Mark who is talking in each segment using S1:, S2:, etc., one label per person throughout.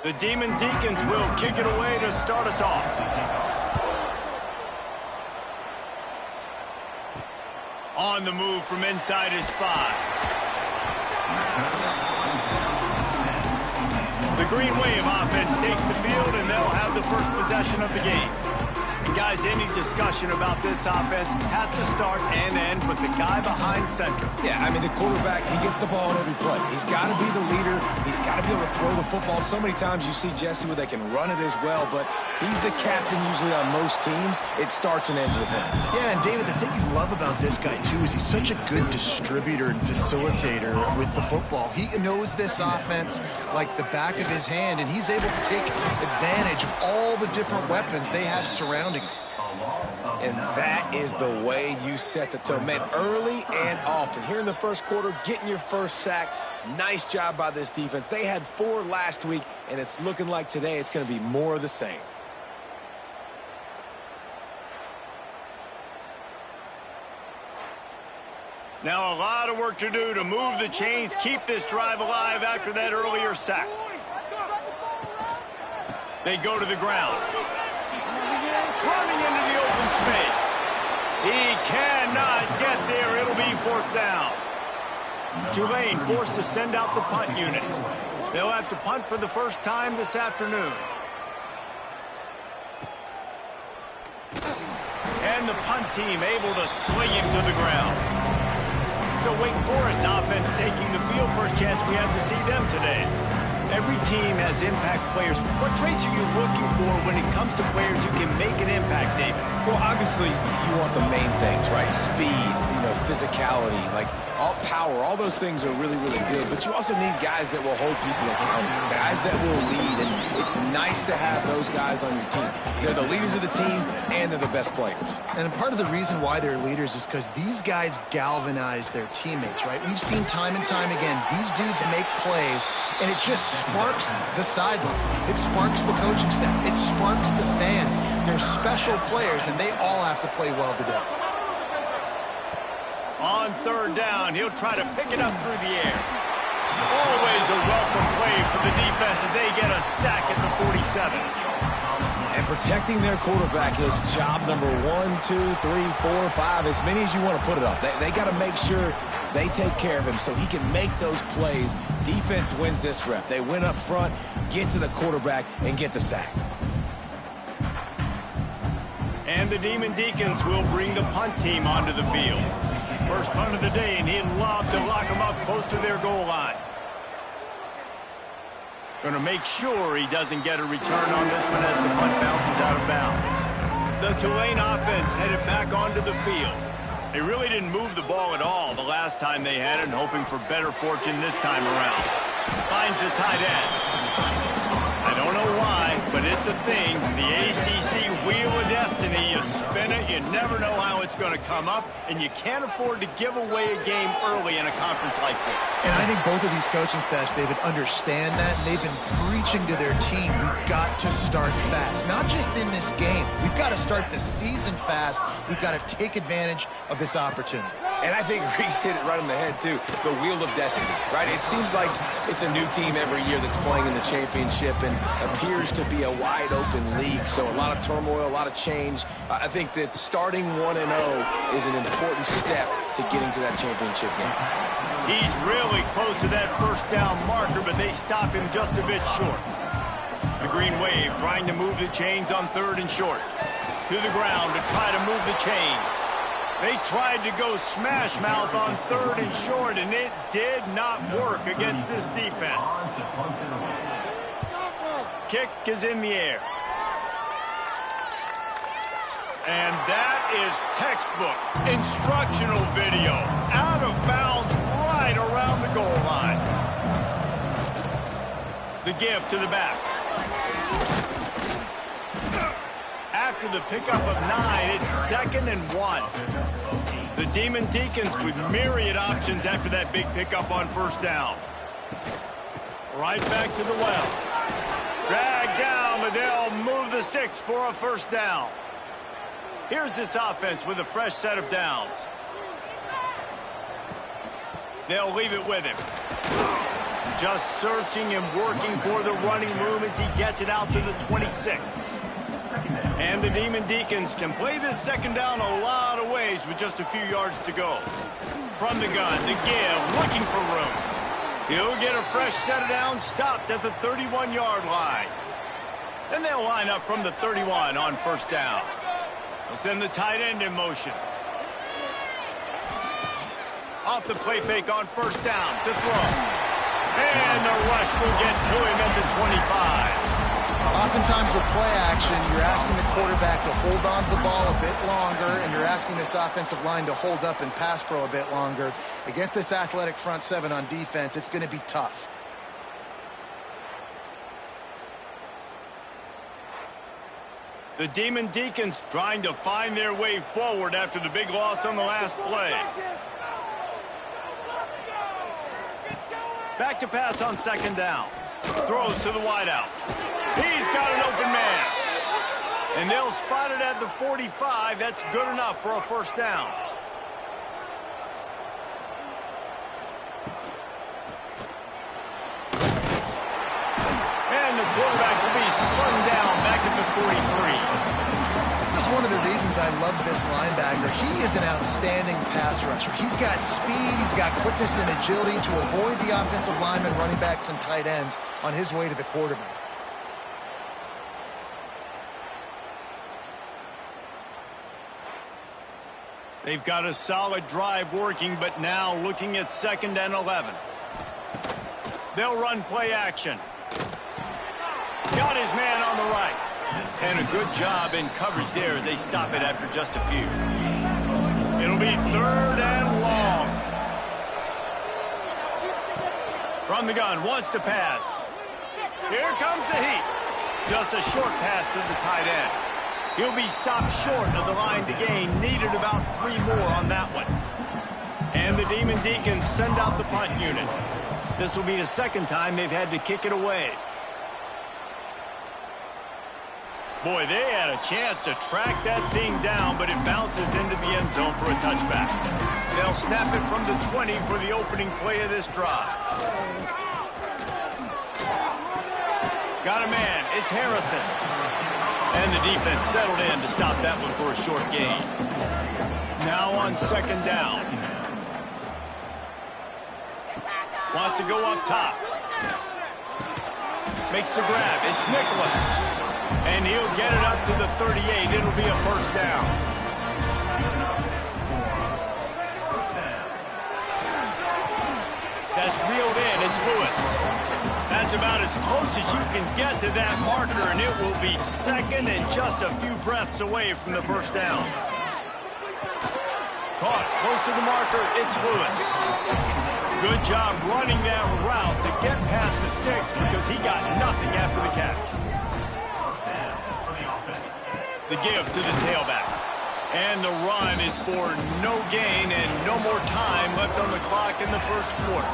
S1: The Demon Deacons will kick it away to start us off. On the move from inside his 5. The Green Wave offense takes the field, and they'll have the first possession of the game. And guys, any discussion about this offense has to start and end with the guy behind center.
S2: Yeah, I mean, the quarterback, he gets the ball on every play. He's got to be the leader. He's got to be able to throw the football. So many times you see Jesse where they can run it as well, but he's the captain usually on most teams. It starts and ends with him.
S3: Yeah, and David, the thing you love about this guy, too, is he's such a good distributor and facilitator with the football. He knows this offense like the back of his hand, and he's able to take advantage of all the different weapons they have surrounding him.
S2: And that is the way you set the tone. Man, early and often. Here in the first quarter, getting your first sack. Nice job by this defense. They had 4 last week, and it's looking like today it's going to be more of the same.
S1: Now a lot of work to do to move the chains, keep this drive alive after that earlier sack. They go to the ground. Running into the open space. He cannot get there. It'll be 4th down. Tulane forced to send out the punt unit. They'll have to punt for the first time this afternoon. And the punt team able to sling him to the ground. So Wake Forest offense taking the field for a chance. We have to see them today. Every team has impact players. What traits are you looking for when it comes to players who can make an impact, David?
S2: Well, obviously, you want the main things, right? Speed, physicality, like all power, all those things are really, really good. But you also need guys that will hold people accountable, guys that will lead. And it's nice to have those guys on your team. They're the leaders of the team, and they're the best players.
S3: And part of the reason why they're leaders is because these guys galvanize their teammates, right? We've seen time and time again, these dudes make plays, and it just sparks the sideline. It sparks the coaching staff. It sparks the fans. They're special players, and they all have to play well today.
S1: On 3rd down, he'll try to pick it up through the air. Always a welcome play for the defense as they get a sack at the 47.
S2: And protecting their quarterback is job number 1, 2, 3, 4, 5, as many as you want to put it up. They got to make sure they take care of him so he can make those plays. Defense wins this rep. They win up front, get to the quarterback, and get the sack.
S1: And the Demon Deacons will bring the punt team onto the field. First punt of the day, and he'd love to lock them up close to their goal line. Going to make sure he doesn't get a return on this one as the punt bounces out of bounds. The Tulane offense headed back onto the field. They really didn't move the ball at all the last time they had it, hoping for better fortune this time around. Finds the tight end. I don't know why, but it's a thing. The ACC Wheel of Destiny, you spin it, you never know how it's going to come up, and you can't afford to give away a game early in a conference like this.
S3: And I think both of these coaching staffs, David, understand that, and they've been preaching to their team, we've got to start fast. Not just in this game. We've got to start the season fast. We've got to take advantage of this opportunity.
S2: And I think Reese hit it right on the head, too. The Wheel of Destiny, right? It seems like it's a new team every year that's playing in the championship and appears to be a wide-open league. So a lot of turmoil, a lot of change. I think that starting 1-0 is an important step to getting to that championship game.
S1: He's really close to that first down marker, but they stop him just a bit short. The Green Wave trying to move the chains on 3rd and short. To the ground to try to move the chains. They tried to go smash mouth on 3rd and short, and it did not work against this defense. Kick is in the air. And that is textbook instructional video. Out of bounds right around the goal line. The give to the back. After the pickup of 9, it's 2nd and 1. The Demon Deacons with myriad options after that big pickup on 1st down. Right back to the well. Dragged down, but they'll move the sticks for a 1st down. Here's this offense with a fresh set of downs. They'll leave it with him. just searching and working for the running room as he gets it out to the 26. And the Demon Deacons can play this second down a lot of ways with just a few yards to go. From the gun, the give, looking for room. He'll get a fresh set of downs, stopped at the 31-yard line. Then they'll line up from the 31 on first down. They'll send the tight end in motion. Off the play fake on first down to throw. And the rush will get to him at the 25.
S3: Oftentimes with play action, you're asking the quarterback to hold on to the ball a bit longer, and you're asking this offensive line to hold up and pass pro a bit longer. Against this athletic front seven on defense, it's going to be tough.
S1: The Demon Deacons trying to find their way forward after the big loss on the last play. Back to pass on second down. Throws to the wideout. He's got an open man. And they'll spot it at the 45. That's good enough for a first down. And the quarterback will be slung down back at the 43.
S3: This is one of the reasons I love this linebacker. He is an outstanding pass rusher. He's got speed, he's got quickness and agility to avoid the offensive linemen, running backs, and tight ends on his way to the quarterback.
S1: They've got a solid drive working, but now looking at 2nd and 11. They'll run play action. Got his man on the right. And a good job in coverage there as they stop it after just a few. It'll be 3rd and long. From the gun, wants to pass. Here comes the heat. Just a short pass to the tight end. He'll be stopped short of the line to gain. Needed about 3 more on that one. And the Demon Deacons send out the punt unit. This will be the second time they've had to kick it away. Boy, they had a chance to track that thing down, but it bounces into the end zone for a touchback. They'll snap it from the 20 for the opening play of this drive. Got a man. It's Harrison. And the defense settled in to stop that one for a short gain. Now on 2nd down. Wants to go up top. Makes the grab. It's Nicholas. And he'll get it up to the 38. It'll be a first down. That's reeled in. It's Lewis. That's about as close as you can get to that marker, and it will be 2nd and just a few breaths away from the first down. Caught close to the marker. It's Lewis. Good job running that route to get past the sticks because he got nothing after the catch. The give to the tailback. And the run is for no gain and no more time left on the clock in the first quarter.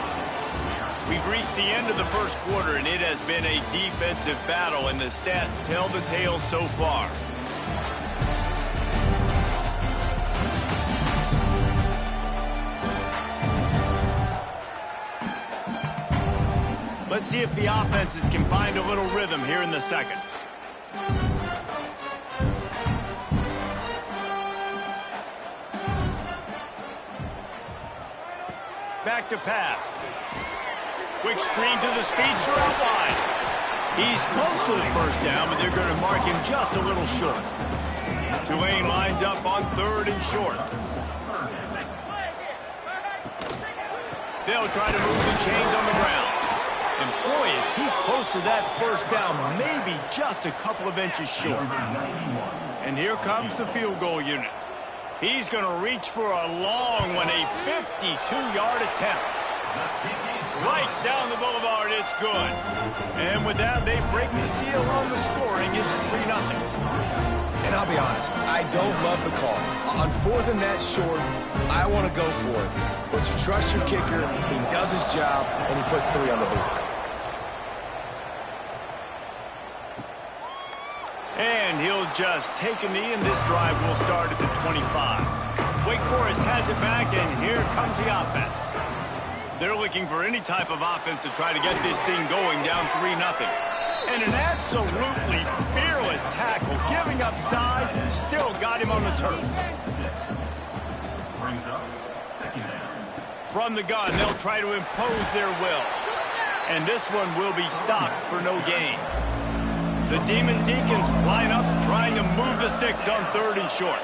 S1: We've reached the end of the first quarter, and it has been a defensive battle, and the stats tell the tale so far. Let's see if the offenses can find a little rhythm here in the second. Back to pass. Quick screen to the speedster out wide. He's close to the first down, but they're going to mark him just a little short. Tulane lines up on 3rd and short. They'll try to move the chains on the ground. And boy, is he close to that first down, maybe just a couple of inches short. And here comes the field goal unit. He's going to reach for a long one, a 52-yard attempt. Right down the boulevard, it's good. And with that, they break the seal on the scoring. It's 3-0.
S2: And I'll be honest, I don't love the call. On 4th and that short, I want to go for it. But you trust your kicker, he does his job, and he puts 3 on the board.
S1: And he'll just take a knee, and this drive will start at the 25. Wake Forest has it back, and here comes the offense. They're looking for any type of offense to try to get this thing going down 3-0. And an absolutely fearless tackle, giving up size, and still got him on the turf.
S4: Brings up second down.
S1: From the gun, they'll try to impose their will. And this one will be stopped for no gain. The Demon Deacons line up, trying to move the sticks on 3rd and short.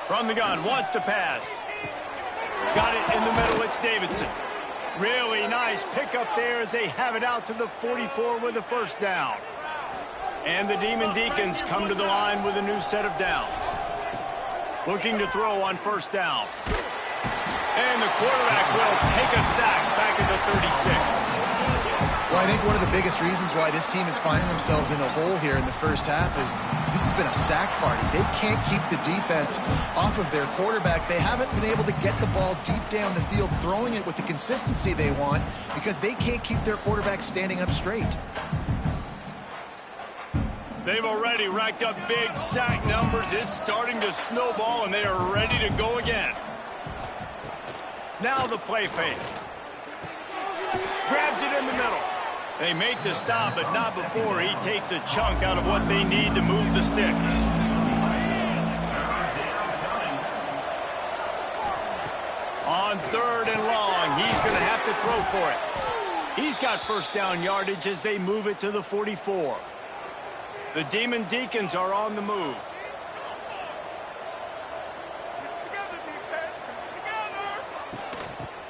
S1: From the gun, wants to pass. Got it in the middle, it's Davidson. Really nice pickup there as they have it out to the 44 with a first down. And the Demon Deacons come to the line with a new set of downs. Looking to throw on first down. And the quarterback will take a sack back at the 36.
S3: Well, I think one of the biggest reasons why this team is finding themselves in a hole here in the first half is this has been a sack party. They can't keep the defense off of their quarterback. They haven't been able to get the ball deep down the field, throwing it with the consistency they want because they can't keep their quarterback standing up straight.
S1: They've already racked up big sack numbers. It's starting to snowball, and they are ready to go again. Now the play fake. Grabs it in the middle. They make the stop, but not before he takes a chunk out of what they need to move the sticks. On 3rd and long, he's going to have to throw for it. He's got first down yardage as they move it to the 44. The Demon Deacons are on the move.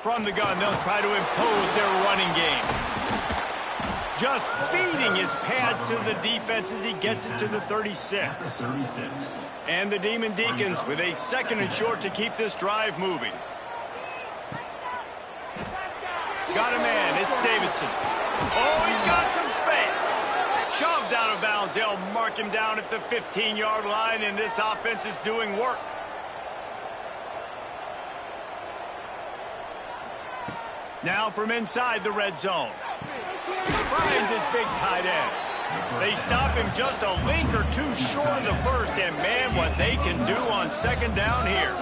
S1: From the gun, they'll try to impose their running game. Just feeding his pads to the defense as he gets it to the 36. And the Demon Deacons with a 2nd and short to keep this drive moving. Got a man, it's Davidson. Oh, he's got some space. Shoved out of bounds. They'll mark him down at the 15-yard line, and this offense is doing work. Now from inside the red zone. Finds his big tight end. They stop him just a link or two short of the first, and man, what they can do on 2nd down here.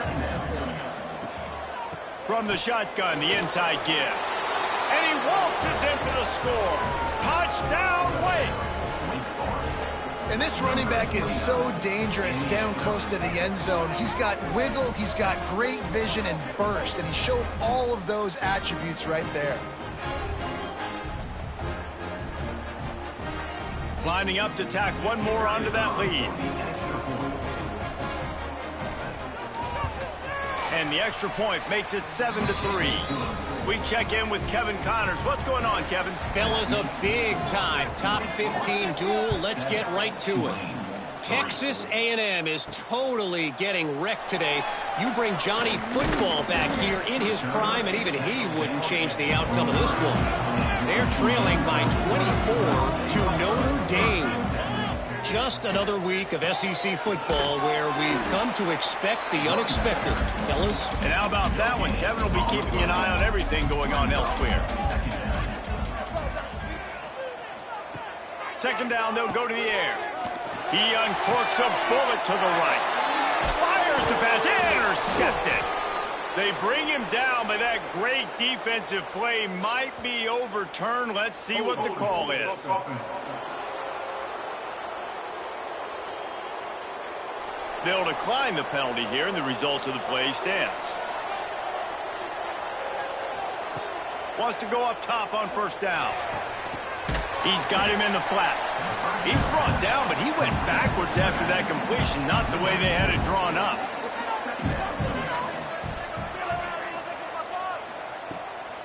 S1: From the shotgun, the inside give. And he waltzes in for the score. Touchdown, Wake.
S3: And this running back is so dangerous down close to the end zone. He's got wiggle, he's got great vision and burst, and he showed all of those attributes right there.
S1: Lining up to tack one more onto that lead. And the extra point makes it 7-3. We check in with Kevin Connors. What's going on, Kevin?
S5: Fellas, a big-time top 15 duel. Let's get right to it. Texas A&M is totally getting wrecked today. You bring Johnny Football back here in his prime, and even he wouldn't change the outcome of this one. They're trailing by 24 to Notre Dame. Just another week of SEC football where we've come to expect the unexpected, fellas.
S1: And how about that one? Kevin will be keeping an eye on everything going on elsewhere. 2nd down, they'll go to the air. He uncorks a bullet to the right. Fires the pass, intercepted. They bring him down, but that great defensive play might be overturned. Let's see what the call is. They'll decline the penalty here, and the result of the play stands. Wants to go up top on 1st down. He's got him in the flat. He's brought down, but he went backwards after that completion, not the way they had it drawn up.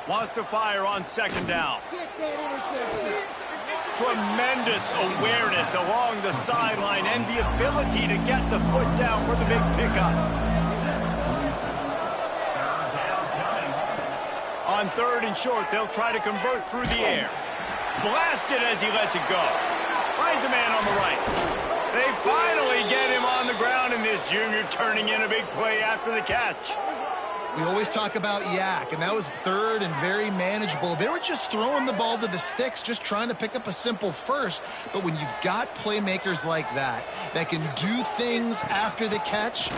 S1: Wants to fire on 2nd down. Tremendous awareness along the sideline and the ability to get the foot down for the big pickup. On 3rd and short, they'll try to convert through the air. Blasted as he lets it go. Finds a man on the right. They finally get him on the ground, and this junior turning in a big play after the catch.
S3: We always talk about Yak, and that was 3rd and very manageable. They were just throwing the ball to the sticks, just trying to pick up a simple first. But when you've got playmakers like that, that can do things after the catch,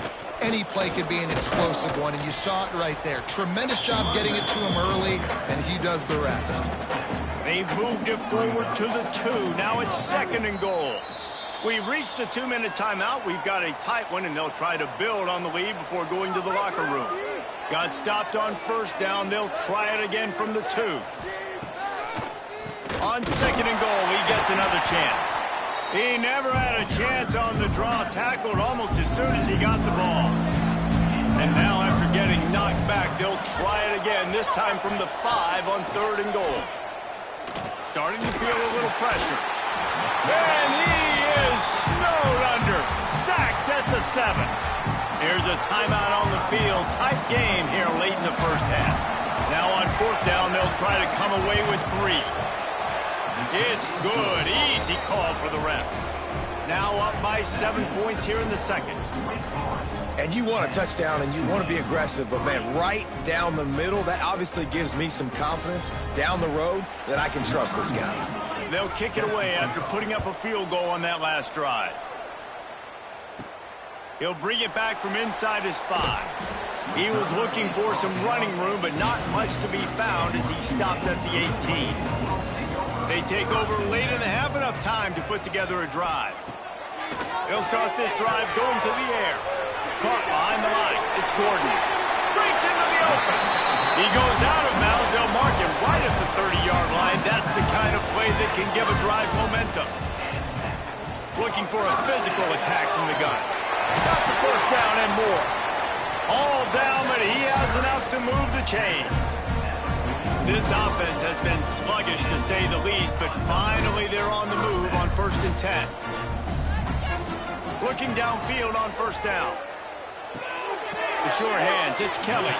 S3: any play could be an explosive one, and you saw it right there. Tremendous job getting it to him early, and he does the rest.
S1: They've moved it forward to the 2. Now it's 2nd and goal. We've reached the 2-minute timeout. We've got a tight one, and they'll try to build on the lead before going to the locker room. Got stopped on 1st down. They'll try it again from the 2. On 2nd and goal, he gets another chance. He never had a chance on the draw. Tackled almost as soon as he got the ball. And now after getting knocked back, they'll try it again, this time from the 5 on 3rd and goal. Starting to feel a little pressure. And he is snowed under. Sacked at the 7. Here's a timeout on the field. Tight game here late in the first half. Now on 4th down, they'll try to come away with 3. It's good. Easy call for the refs. Now up by 7 points here in the 2nd.
S2: And you want a touchdown and you want to be aggressive, but man, right down the middle, that obviously gives me some confidence down the road that I can trust this guy.
S1: They'll kick it away after putting up a field goal on that last drive. He'll bring it back from inside his 5. He was looking for some running room, but not much to be found as he stopped at the 18. They take over late in the half, enough time to put together a drive. They'll start this drive going to the air. Caught behind the line. It's Gordon. Breaks into the open. He goes out of bounds. They'll mark him right at the 30-yard line. That's the kind of play that can give a drive momentum. Looking for a physical attack from the gun. Got the 1st down and more. All down, but he has enough to move the chains. This offense has been sluggish to say the least, but finally they're on the move on 1st and 10. Looking downfield on 1st down. The short hands, it's Kelly.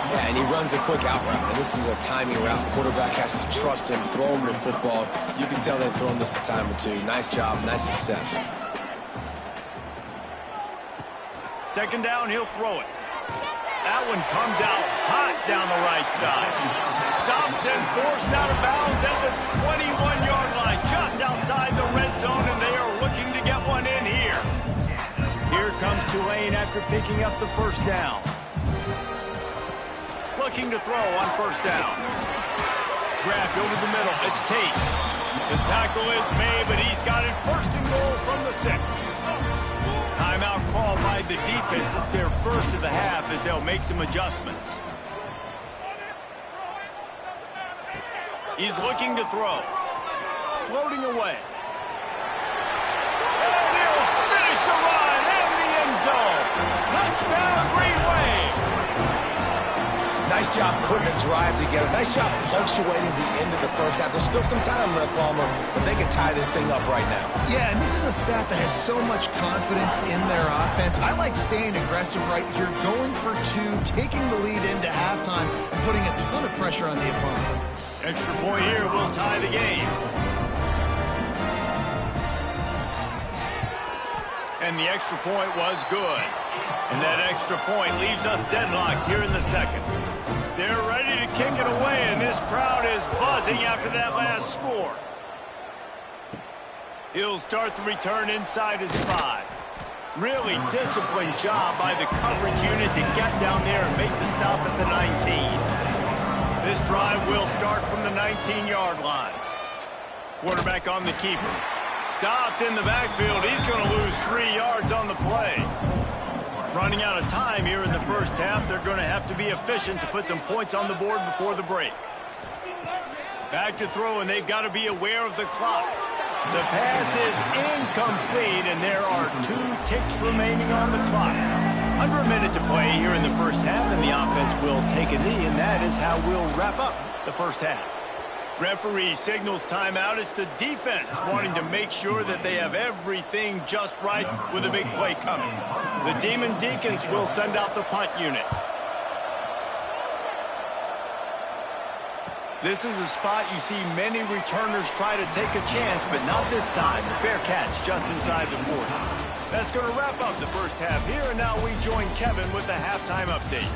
S2: Yeah, and he runs a quick out route. And this is a timing route. Quarterback has to trust him, throw him the football. You can tell they've thrown this a time or 2. Nice job, nice success.
S1: 2nd down, he'll throw it. That one comes out hot down the right side. Stopped and forced out of bounds at the 21-yard line, just outside the red zone, and they are looking to get one in here. Here comes Tulane after picking up the 1st down. Looking to throw on 1st down. Grabbed over the middle. It's Tate. The tackle is made, but he's got it 1st and goal from the 6. Timeout called by the defense. It's their 1st of the half as they'll make some adjustments. He's looking to throw. Floating away. And he'll finish the run in the end zone. Touchdown, Green Wave.
S2: Nice job putting a drive together. Nice job punctuating the end of the first half. There's still some time left, Palmer, but they can tie this thing up right now.
S3: Yeah, and this is a staff that has so much confidence in their offense. I like staying aggressive right here, going for 2, taking the lead into halftime, and putting a ton of pressure on the opponent.
S1: Extra point here will tie the game. And the extra point was good. And that extra point leaves us deadlocked here in the 2nd. They're ready to kick it away, and this crowd is buzzing after that last score. He'll start the return inside his 5. Really disciplined job by the coverage unit to get down there and make the stop at the 19. This drive will start from the 19-yard line. Quarterback on the keeper. Stopped in the backfield. He's going to lose 3 yards on the play. Running out of time here in the first half. They're going to have to be efficient to put some points on the board before the break. Back to throw, and they've got to be aware of the clock. The pass is incomplete, and there are 2 ticks remaining on the clock. Under a minute to play here in the first half, and the offense will take a knee, and that is how we'll wrap up the first half. Referee signals timeout. It's the defense wanting to make sure that they have everything just right with a big play coming. The Demon Deacons will send out the punt unit. This is a spot you see many returners try to take a chance, but not this time. The fair catch just inside the 40. That's going to wrap up the first half here, and now we join Kevin with the halftime update.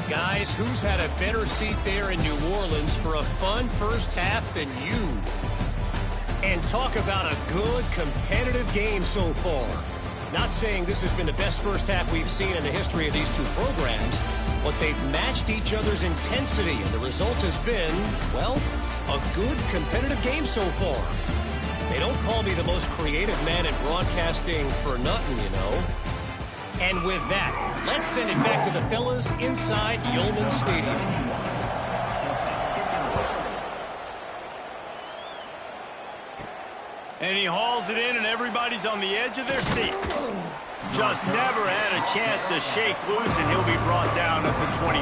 S5: Guys, who's had a better seat there in New Orleans for a fun first half than you? And talk about a good, competitive game so far. Not saying this has been the best first half we've seen in the history of these two programs, but they've matched each other's intensity, and the result has been, well, a good competitive game so far. They don't call me the most creative man in broadcasting for nothing, you know. And with that, let's send it back to the fellas inside Yulman Stadium.
S1: And he hauls it in, and everybody's on the edge of their seats. Just never had a chance to shake loose, and he'll be brought down at the 24.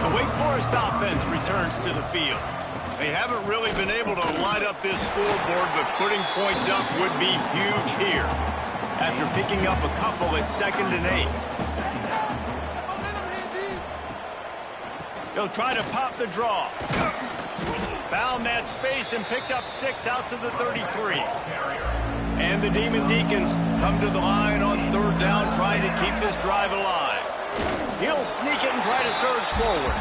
S1: The Wake Forest offense returns to the field. They haven't really been able to light up this scoreboard, but putting points up would be huge here. After picking up a couple at 2nd and 8. He'll try to pop the draw. Found that space and picked up 6 out to the 33. And the Demon Deacons come to the line on 3rd down, trying to keep this drive alive. He'll sneak it and try to surge forward.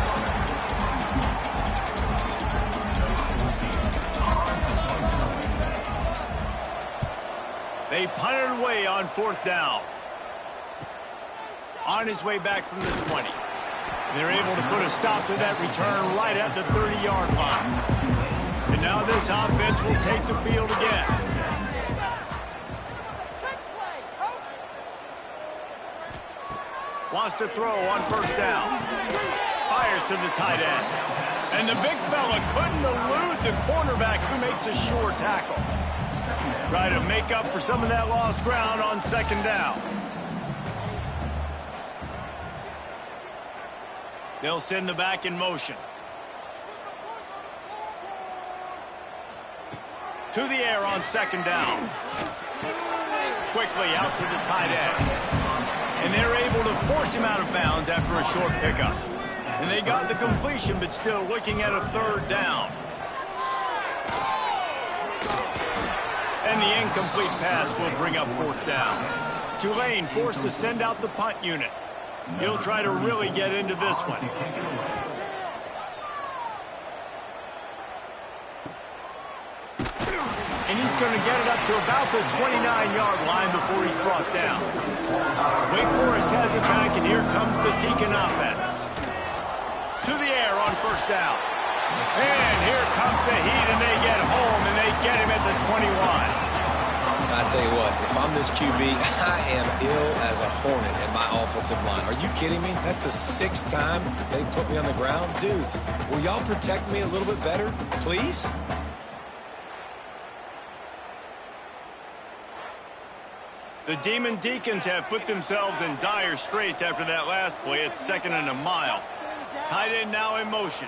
S1: They punted away on 4th down. On his way back from the 20. They're able to put a stop to that return right at the 30-yard line. And now this offense will take the field again. Wants to throw on 1st down. Fires to the tight end. And the big fella couldn't elude the cornerback, who makes a sure tackle. Try to make up for some of that lost ground on 2nd down. They'll send the back in motion. To the air on 2nd down. Quickly out to the tight end. And they're able to force him out of bounds after a short pickup. And they got the completion, but still looking at a 3rd down. And the incomplete pass will bring up 4th down. Tulane forced to send out the punt unit. He'll try to really get into this one. And he's going to get it up to about the 29-yard line before he's brought down. Wake Forest has it back, and here comes the Deacon offense. To the air on 1st down. And here comes the heat, and they get home, and they get him at the 21.
S2: I tell you what, if I'm this QB, I am ill as a hornet in my offensive line. Are you kidding me? That's the 6th time they put me on the ground. Dudes, will y'all protect me a little bit better, please?
S1: The Demon Deacons have put themselves in dire straits after that last play. It's 2nd and a mile. Tight end now in motion.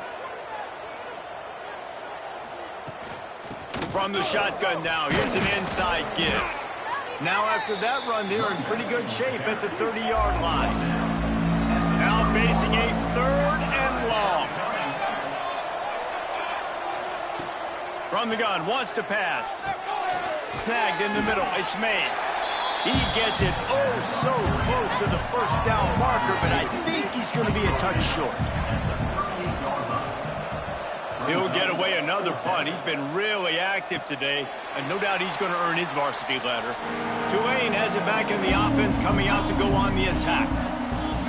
S1: From the shotgun now, here's an inside give. Now after that run, they're in pretty good shape at the 30-yard line. Now facing a 3rd and long. From the gun, wants to pass. Snagged in the middle, it's Mays. He gets it so close to the 1st down marker, but I think he's going to be a touch short. He'll get away another punt. He's been really active today, and no doubt he's going to earn his varsity letter. Tulane has it back in the offense, coming out to go on the attack.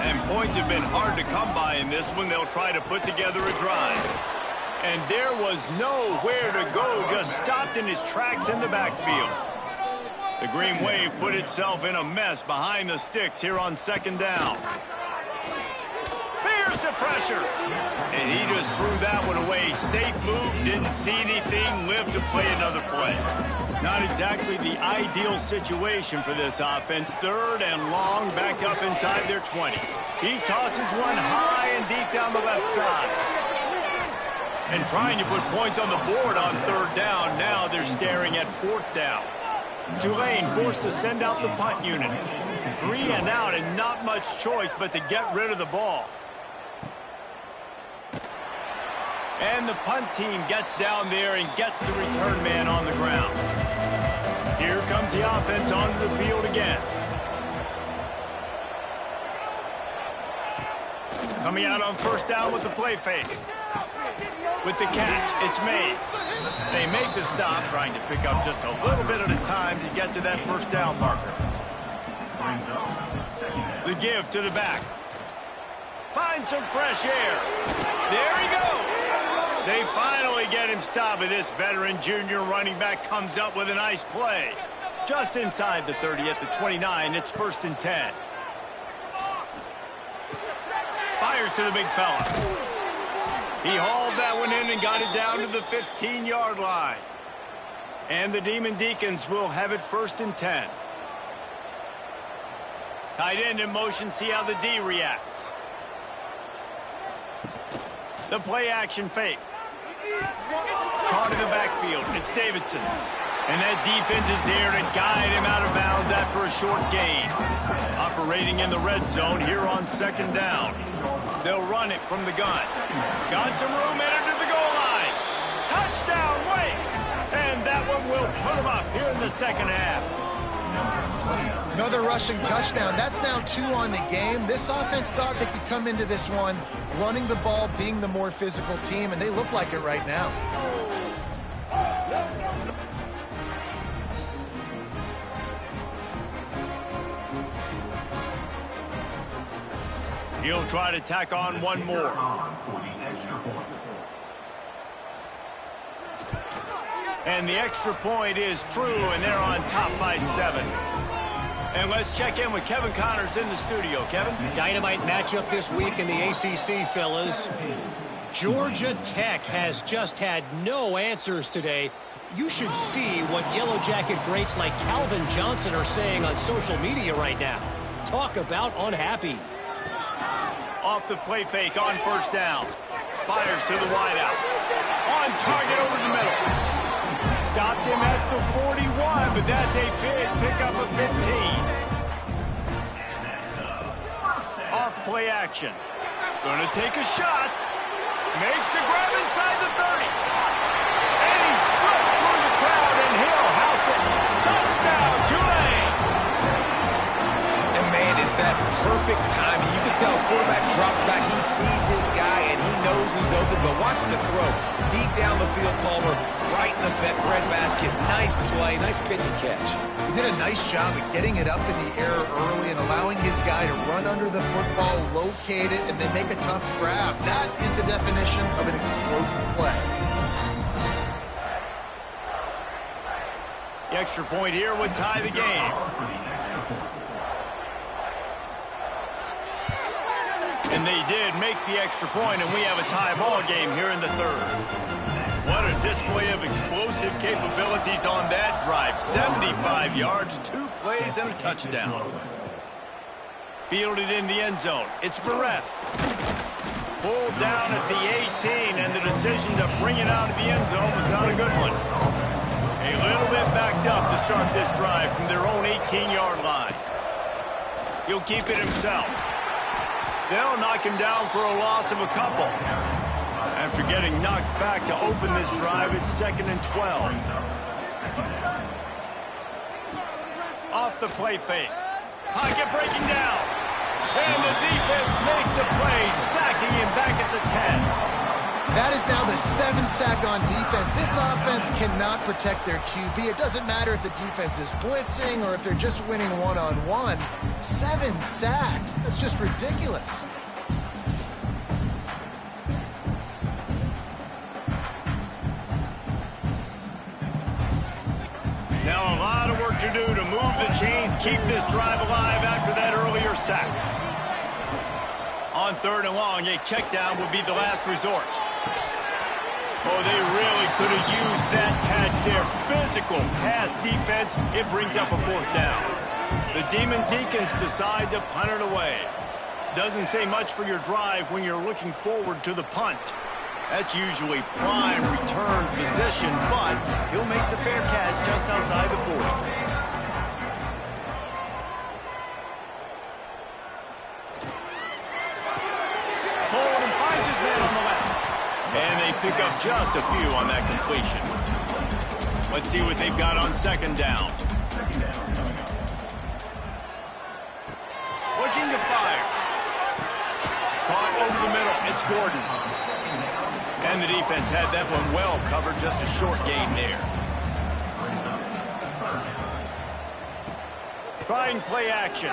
S1: And points have been hard to come by in this one. They'll try to put together a drive. And there was nowhere to go, just stopped in his tracks in the backfield. The Green Wave put itself in a mess behind the sticks here on 2nd down. Here's the pressure. And he just threw that one away. Safe move, didn't see anything, lived to play another play. Not exactly the ideal situation for this offense. 3rd and long, back up inside their 20. He tosses one high and deep down the left side. And trying to put points on the board on 3rd down. Now they're staring at 4th down. Tulane forced to send out the punt unit. 3 and out, and not much choice but to get rid of the ball. And the punt team gets down there and gets the return man on the ground. Here comes the offense onto the field again. Coming out on 1st down with the play fake. With the catch, it's Mays. They make the stop, trying to pick up just a little bit at a time to get to that 1st down marker. The give to the back. Finds some fresh air. There he goes. They finally get him stopped, and this veteran junior running back comes up with a nice play. Just inside the 30 at the 29, it's 1st and 10. Fires to the big fella. He hauled that one in and got it down to the 15-yard line. And the Demon Deacons will have it 1st and 10. Tight end in motion, see how the D reacts. The play action fake. Caught in the backfield. It's Davidson. And that defense is there to guide him out of bounds after a short gain. Operating in the red zone here on 2nd down. They'll run it from the gun. Got some room, entered to the goal line. Touchdown, Wake! And that one will put him up here in the 2nd half.
S3: Another rushing touchdown. That's now 2 on the game. This offense thought they could come into this one running the ball, being the more physical team, and they look like it right now.
S1: He'll try to tack on one more. And the extra point is true, and they're on top by 7. And let's check in with Kevin Connors in the studio. Kevin?
S5: Dynamite matchup this week in the ACC, fellas. Georgia Tech has just had no answers today. You should see what Yellow Jacket greats like Calvin Johnson are saying on social media right now. Talk about unhappy.
S1: Off the play fake on 1st down. Fires to the wideout. On target over the middle. Stopped him at the 41, but that's a big pickup of 15. Off play action. Gonna take a shot. Makes the grab inside the 30. And he slipped through the crowd, and he'll house it. Touchdown, Tulane.
S2: And man, is that perfect timing. You can tell quarterback drops back. He sees his guy, and he knows he's open. But watch the throw. Deep down the field, Palmer. Right in the breadbasket. Nice play. Nice pitch and catch.
S3: He did a nice job of getting it up in the air early and allowing his guy to run under the football, locate it, and then make a tough grab. That is the definition of an explosive play.
S1: The extra point here would tie the game. And they did make the extra point, and we have a tie ball game here in the 3rd. What a display of explosive capabilities on that drive. 75 yards, 2 plays, and a touchdown. Fielded in the end zone. It's Bareth. Pulled down at the 18, and the decision to bring it out of the end zone was not a good one. A little bit backed up to start this drive from their own 18-yard line. He'll keep it himself. They'll knock him down for a loss of a couple. After getting knocked back to open this drive, it's 2nd and 12. Off the play fake. Pocket breaking down. And the defense makes a play, sacking him back at the 10.
S3: That is now the 7th sack on defense. This offense cannot protect their QB. It doesn't matter if the defense is blitzing or if they're just winning one-on-one. 7 sacks. That's just ridiculous.
S1: Now a lot of work to do to move the chains, keep this drive alive after that earlier sack. On 3rd and long, a check down would be the last resort. Oh, they really could have used that catch there. Physical pass defense. It brings up a 4th down. The Demon Deacons decide to punt it away. Doesn't say much for your drive when you're looking forward to the punt. That's usually prime return position, but he'll make the fair catch just outside the 40. Holden finds his man on the left. And they pick up just a few on that completion. Let's see what they've got on 2nd down. Looking to fire. Caught over the middle. It's Gordon. And the defense had that one well covered, just a short gain there. Trying play action.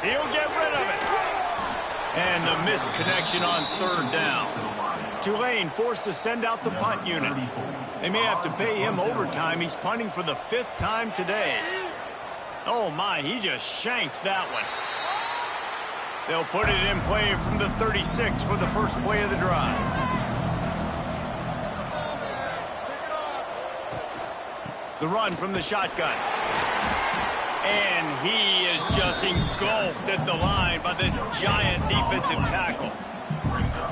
S1: He'll get rid of it. And the missed connection on third down. Tulane forced to send out the punt unit. They may have to pay him overtime. He's punting for the 5th time today. Oh, my, he just shanked that one. They'll put it in play from the 36 for the first play of the drive. The run from the shotgun. And he is just engulfed at the line by this giant defensive tackle.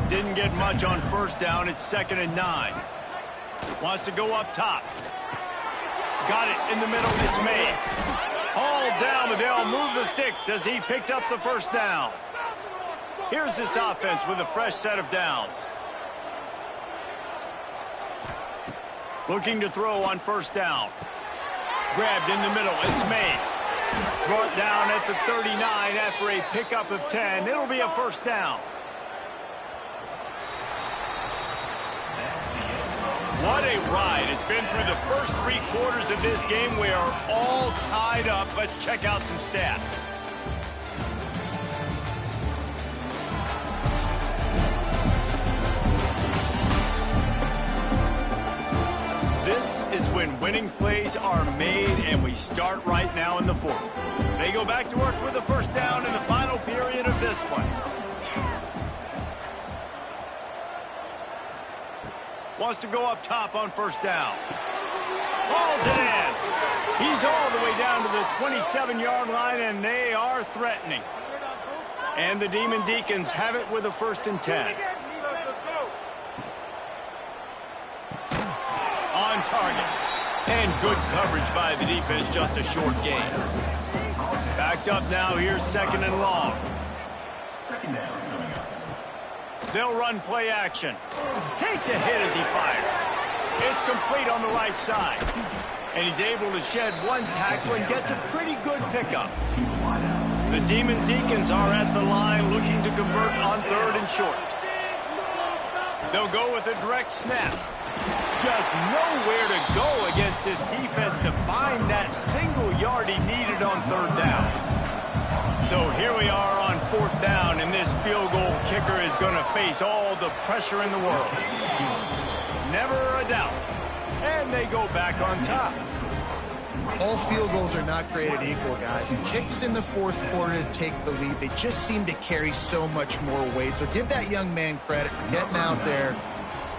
S1: Didn't get much on first down. It's 2nd and 9. Wants to go up top. Got it in the middle. It's Mays. Hauled down, but they'll move the sticks as he picks up the first down. Here's this offense with a fresh set of downs. Looking to throw on first down. Grabbed in the middle. It's Mays. Brought down at the 39 after a pickup of 10. It'll be a first down. What a ride. It's been through the first 3 quarters of this game. We are all tied up. Let's check out some stats. This is when winning plays are made, and we start right now in the 4th. They go back to work with the first down in the final period of this one. Wants to go up top on first down. Hauls it in. He's all the way down to the 27-yard line, and they are threatening. And the Demon Deacons have it with a 1st and 10. On target. And good coverage by the defense, just a short gain. Backed up now, here's 2nd and long. They'll run play action. Takes a hit as he fires. It's complete on the right side. And he's able to shed one tackle and gets a pretty good pickup. The Demon Deacons are at the line looking to convert on 3rd and short. They'll go with a direct snap. Just nowhere to go against this defense to find that single yard he needed on 3rd down. So here we are on 4th down, and this field goal kicker is going to face all the pressure in the world. Never a doubt. And they go back on top.
S3: All field goals are not created equal, guys. Kicks in the 4th quarter to take the lead. They just seem to carry so much more weight. So give that young man credit for getting out there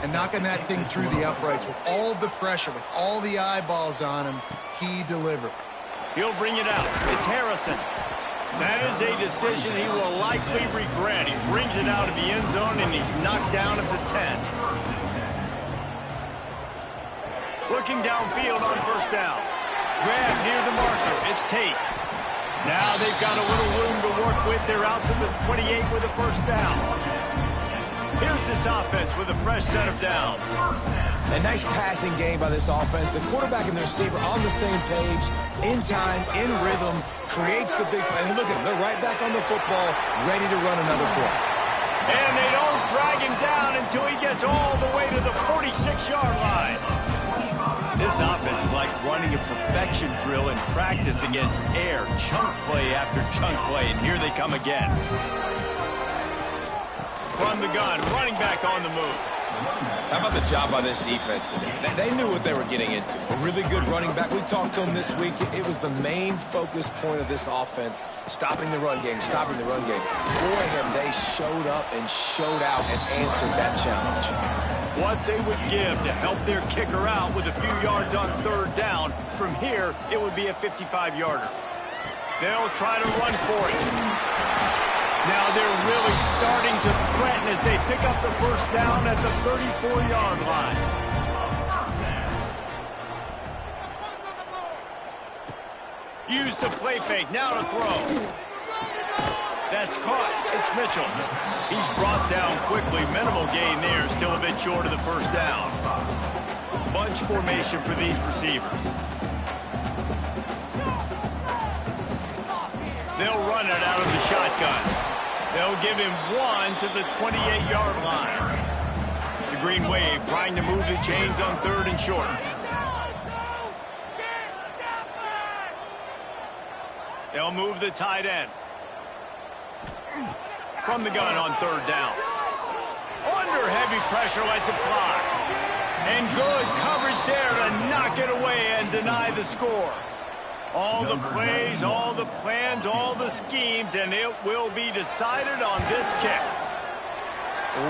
S3: and knocking that thing through the uprights with all of the pressure, with all the eyeballs on him. He delivered.
S1: He'll bring it out. It's Harrison. That is a decision he will likely regret. He brings it out of the end zone, and he's knocked down at the 10. Looking downfield on first down. Grab near the marker. It's Tate. Now they've got a little room to work with. They're out to the 28 with a first down. Here's this offense with a fresh set of downs.
S2: A nice passing game by this offense. The quarterback and the receiver on the same page, in time, in rhythm, creates the big play. And look at them. They're right back on the football, ready to run another play.
S1: And they don't drag him down until he gets all the way to the 46-yard line. This offense is like running a perfection drill in practice against air, chunk play after chunk play, and here they come again. From the gun, running back on the move.
S2: How about the job by this defense today? They knew what they were getting into. A really good running back. We talked to him this week. It was the main focus point of this offense, stopping the run game, stopping the run game. Boy, have they showed up and showed out and answered that challenge.
S1: What they would give to help their kicker out with a few yards on 3rd down. From here, it would be a 55-yarder. They'll try to run for it. Now they're really starting to threaten as they pick up the first down at the 34-yard line. Use the play fake. Now to throw. That's caught. It's Mitchell. He's brought down quickly. Minimal gain there. Still a bit short of the first down. Bunch formation for these receivers. They'll run it out of the shotgun. They'll give him one to the 28-yard line. The Green Wave trying to move the chains on 3rd and short. They'll move the tight end. From the gun on third down. Under heavy pressure, lets it fly. And good coverage there to knock it away and deny the score. All the plays, all the plans, all the schemes, and it will be decided on this kick.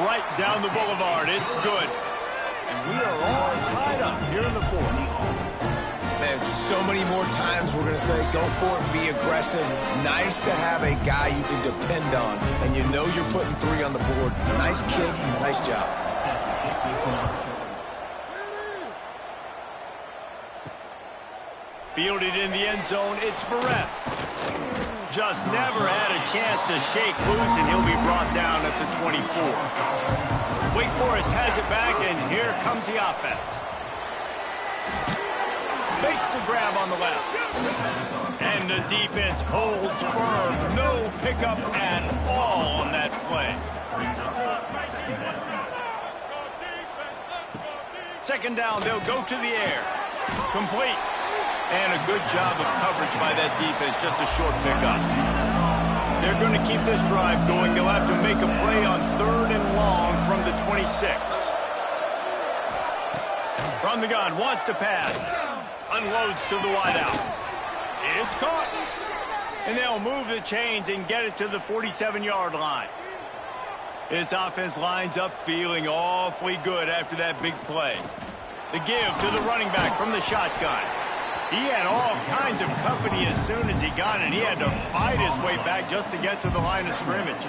S1: Right down the boulevard. It's good. And we are all tied up here in the fourth.
S2: Man, so many more times we're going to say, go for it, be aggressive. Nice to have a guy you can depend on, and you know you're putting 3 on the board. Nice kick, nice job.
S1: Fielded in the end zone, it's Perez. Just never had a chance to shake loose, and he'll be brought down at the 24. Wake Forest has it back, and here comes the offense. Makes the grab on the left. And the defense holds firm. No pickup at all on that play. Second down, they'll go to the air. Complete. And a good job of coverage by that defense. Just a short pickup. They're going to keep this drive going. They'll have to make a play on third and long from the 26. From the gun, wants to pass. Unloads to the wideout. It's caught. And they'll move the chains and get it to the 47-yard line. This offense lines up feeling awfully good after that big play. The give to the running back from the shotgun. He had all kinds of company as soon as he got it. He had to fight his way back just to get to the line of scrimmage.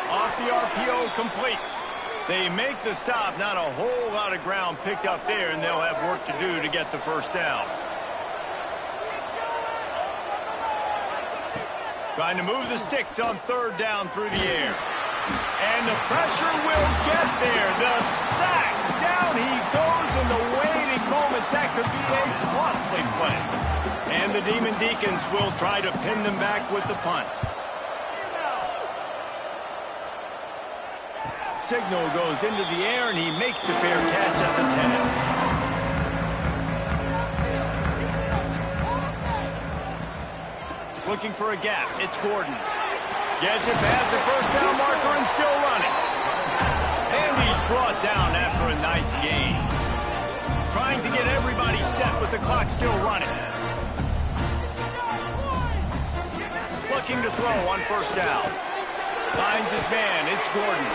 S1: Off the RPO, complete. They make the stop. Not a whole lot of ground picked up there, and they'll have work to do to get the first down. Trying to move the sticks on third down through the air. And the pressure will get there. The sack. Down he goes in the waiting moments. That could be a costly play. And the Demon Deacons will try to pin them back with the punt. Signal goes into the air, and he makes the fair catch at the 10. Looking for a gap. It's Gordon. Gets it past the first down marker and still running. And he's brought down after a nice gain. Trying to get everybody set with the clock still running. Looking to throw on first down. Finds his man. It's Gordon.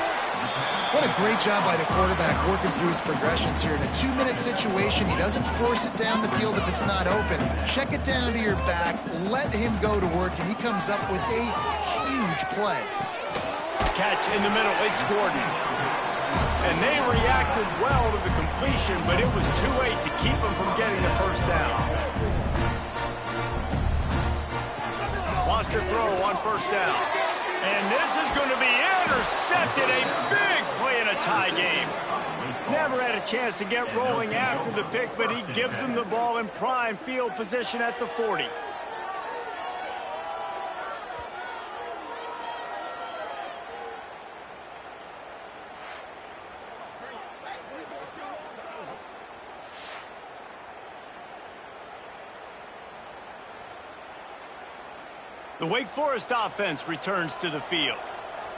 S3: What a great job by the quarterback working through his progressions here. In a 2-minute situation, he doesn't force it down the field if it's not open. Check it down to your back, let him go to work, and he comes up with a huge play.
S1: Catch in the middle, it's Gordon. And they reacted well to the completion, but it was too late to keep him from getting the first down. Wants to throw on first down. And this is going to be intercepted. A big play in a tie game. Never had a chance to get rolling after the pick, but he gives them the ball in prime field position at the 40. The Wake Forest offense returns to the field.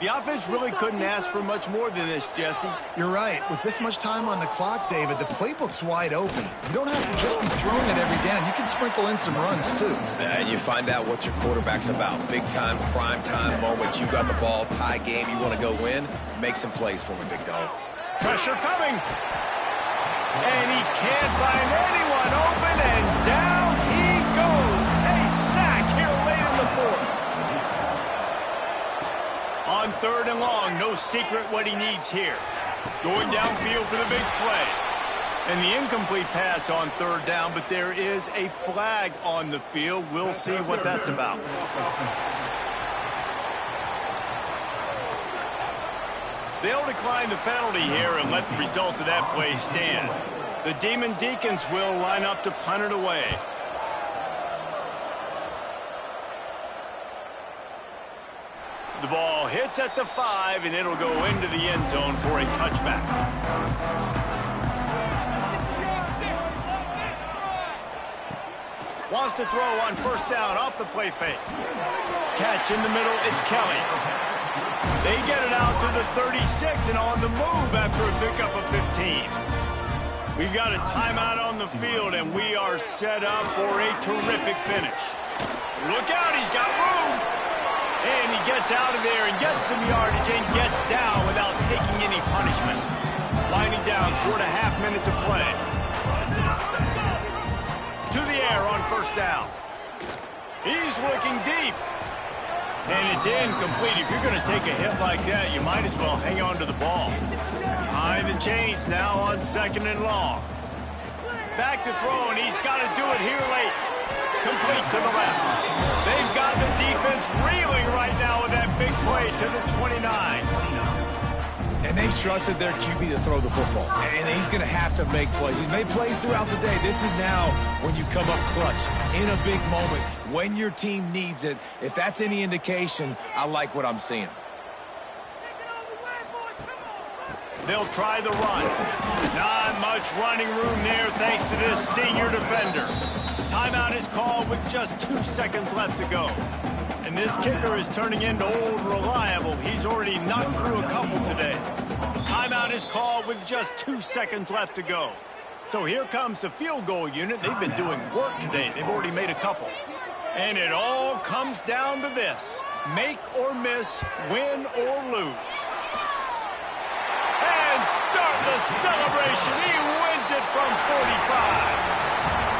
S1: The offense really couldn't ask for much more than this, Jesse.
S3: You're right. With this much time on the clock, David, the playbook's wide open. You don't have to just be throwing it every down. You can sprinkle in some runs, too.
S2: And you find out what your quarterback's about. Big time, prime time moment. You got the ball, tie game, you want to go win. Make some plays for me, big dog.
S1: Pressure coming. And he can't find anyone open, and down he goes. A sack here late in the fourth. On third and long, no secret what he needs here. Going downfield for the big play. And the incomplete pass on third down, but there is a flag on the field. We'll see what that's about. They'll decline the penalty here and let the result of that play stand. The Demon Deacons will line up to punt it away. The ball hits at the 5, and it'll go into the end zone for a touchback. Wants to throw on first down off the play fake. Catch in the middle, it's Kelly. They get it out to the 36 and on the move after a pickup of 15. We've got a timeout on the field, and we are set up for a terrific finish. Look out, he's got room. And he gets out of there and gets some yardage and gets down without taking any punishment. Winding down 4.5 minutes to play. To the air on first down. He's looking deep. And it's incomplete. If you're going to take a hit like that, you might as well hang on to the ball. Behind the chains now on 2nd and long. Back to throw, and he's got to do it here late. Complete to the left. They've got the defense reeling right now with that big play to the 29.
S2: And they've trusted their QB to throw the football. And he's going to have to make plays. He's made plays throughout the day. This is now when you come up clutch in a big moment when your team needs it. If that's any indication, I like what I'm seeing.
S1: They'll try the run. Not much running room there thanks to this senior defender. Timeout is called with just 2 seconds left to go. And this kicker is turning into old reliable. He's already knocked through a couple today. Timeout is called with just 2 seconds left to go. So here comes the field goal unit. They've been doing work today. They've already made a couple. And it all comes down to this. Make or miss, win or lose. And start the celebration. He wins it from 45.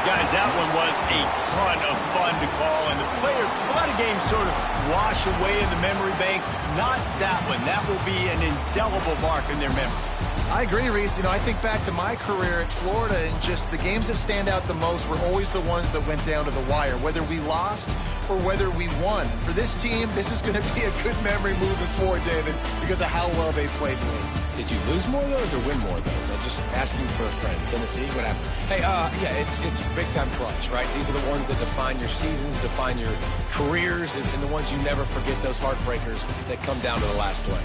S1: Guys, that one was a ton of fun to call, and the players, a lot of games sort of wash away in the memory bank. Not that one. That will be an indelible mark in their memory.
S3: I agree, Reese. I think back to my career at Florida, and just the games that stand out the most were always the ones that went down to the wire, whether we lost or whether we won. For this team, this is going to be a good memory moving forward, David, because of how well they played today.
S2: Did you lose more of those or win more of those? I'm just asking for a friend. Tennessee, what happened? Hey, yeah, it's big-time clutch, right? These are the ones that define your seasons, define your careers, and the ones you never forget, those heartbreakers that come down to the last play.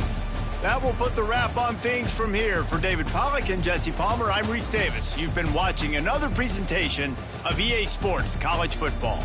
S1: That will put the wrap on things from here. For David Pollack and Jesse Palmer, I'm Reese Davis. You've been watching another presentation of EA Sports College Football.